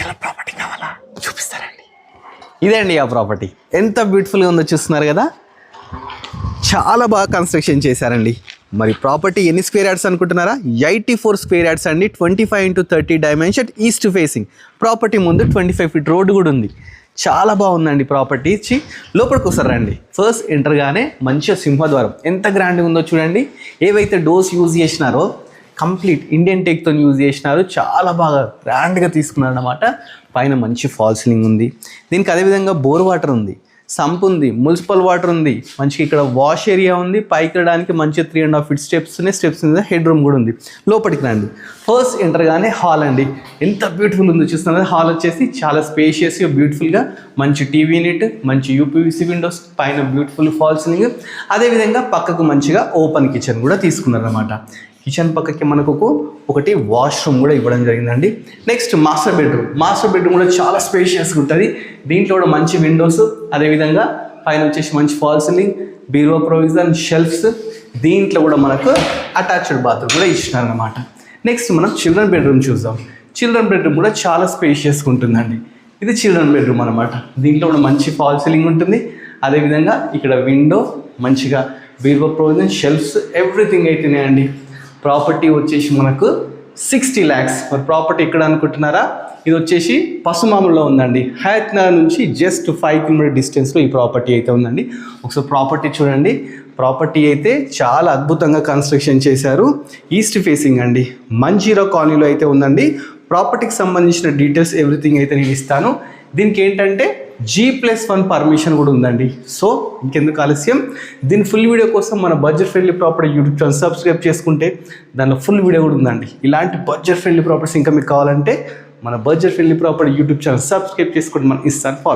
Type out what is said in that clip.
లక్షల ప్రాపర్టీ కావాలా చూపిస్తారండి. ఇదే అండి ఆ ప్రాపర్టీ. ఎంత బ్యూటిఫుల్గా ఉందో చూస్తున్నారు కదా, చాలా బాగా కన్స్ట్రక్షన్ చేశారండి. మరి ప్రాపర్టీ ఎన్ని స్క్వేర్ యార్డ్స్ అనుకుంటున్నారా? 84 స్క్వేర్ యార్డ్స్ అండి. 25x30 dimension, east facing. Property ముందు 25 ఫీట్ రోడ్డు కూడా ఉంది. చాలా బాగుందండి ప్రాపర్టీ. ఇచ్చి లోపలికి వస్తారు రండి. ఫస్ట్ ఎంటర్గానే మంచిగా సింహద్వారం ఎంత గ్రాండ్గా ఉందో చూడండి. ఏవైతే డోర్స్ యూజ్ చేసినారో కంప్లీట్ ఇండియన్ టేక్తో యూజ్ చేసినారు. చాలా బాగా గ్రాండ్గా తీసుకున్నారు అన్నమాట. పైన మంచి ఫాల్ సీలింగ్ ఉంది. దీనికి అదేవిధంగా బోర్ వాటర్ ఉంది, సంప్ ఉంది, మున్సిపల్ వాటర్ ఉంది. మంచిగా ఇక్కడ వాష్ ఏరియా ఉంది. పైకి వెళ్ళడానికి మంచిగా 3.5 ఫీట్ స్టెప్స్ ఉంది. హెడ్ రూమ్ కూడా ఉంది. లోపలికి రండి. ఫస్ట్ ఎంటర్గానే హాల్ అండి. ఎంత బ్యూటిఫుల్ ఉందో చూస్తున్నారు. హాల్ వచ్చేసి చాలా స్పేషియస్గా బ్యూటిఫుల్గా మంచి టీవీ యూనిట్, మంచి యూపీవీసీ విండోస్, పైన బ్యూటిఫుల్ ఫాల్ సీలింగ్. అదేవిధంగా పక్కకు మంచిగా ఓపెన్ కిచెన్ కూడా తీసుకున్నారు అన్నమాట. కిచెన్ పక్కకి మనకు ఒకటి వాష్రూమ్ కూడా ఇవ్వడం జరిగిందండి. నెక్స్ట్ మాస్టర్ బెడ్రూమ్ కూడా చాలా స్పేషియస్గా ఉంటుంది. దీంట్లో కూడా మంచి విండోస్, అదేవిధంగా పైన వచ్చేసి మంచి ఫాల్ సీలింగ్, బీరువా ప్రొవిజన్, షెల్ఫ్స్. దీంట్లో కూడా మనకు అటాచ్డ్ బాత్రూమ్ కూడా ఇచ్చినారన్నమాట. నెక్స్ట్ మనం చిల్డ్రన్ బెడ్రూమ్ చూద్దాం. చిల్డ్రన్ బెడ్రూమ్ కూడా చాలా స్పేషియస్గా ఉంటుందండి. ఇది చిల్డ్రన్ బెడ్రూమ్ అనమాట. దీంట్లో కూడా మంచి ఫాల్ సీలింగ్ ఉంటుంది. అదేవిధంగా ఇక్కడ విండో, మంచిగా బీరువా ప్రొవిజన్, షెల్ఫ్స్, ఎవ్రీథింగ్ అయితేనేయండి. ప్రాపర్టీ వచ్చేసి మనకు 60 lakhs. మరి ప్రాపర్టీ ఎక్కడ అనుకుంటున్నారా? ఇది వచ్చేసి పసుమాములో ఉందండి. హయత్ నగర్ నుంచి జస్ట్ 5 కిలోమీటర్ డిస్టెన్స్లో ఈ ప్రాపర్టీ అయితే ఉందండి. ఒకసారి ప్రాపర్టీ చూడండి. ప్రాపర్టీ అయితే చాలా అద్భుతంగా కన్స్ట్రక్షన్ చేశారు. ఈస్ట్ ఫేసింగ్ అండి. మంజీరా కాలనీలో అయితే ఉందండి. ప్రాపర్టీకి సంబంధించిన డీటెయిల్స్ ఎవ్రీథింగ్ అయితే నేను ఇస్తాను. దీనికి ఏంటంటే G+1 పర్మిషన్ కూడా ఉందండి. సో ఇంకెందుకు ఆలస్యం, దీని ఫుల్ వీడియో కోసం మన budget friendly property YouTube channel subscribe చేసుకుంటే దానిలో ఫుల్ వీడియో కూడా ఉందండి. ఇలాంటి బడ్జెట్ ఫ్రెండ్లీ ప్రాపర్టీస్ ఇంకా మీకు కావాలంటే మన budget friendly property YouTube channel subscribe చేసుకుంటే మనం ఇస్తాను. ఫాలో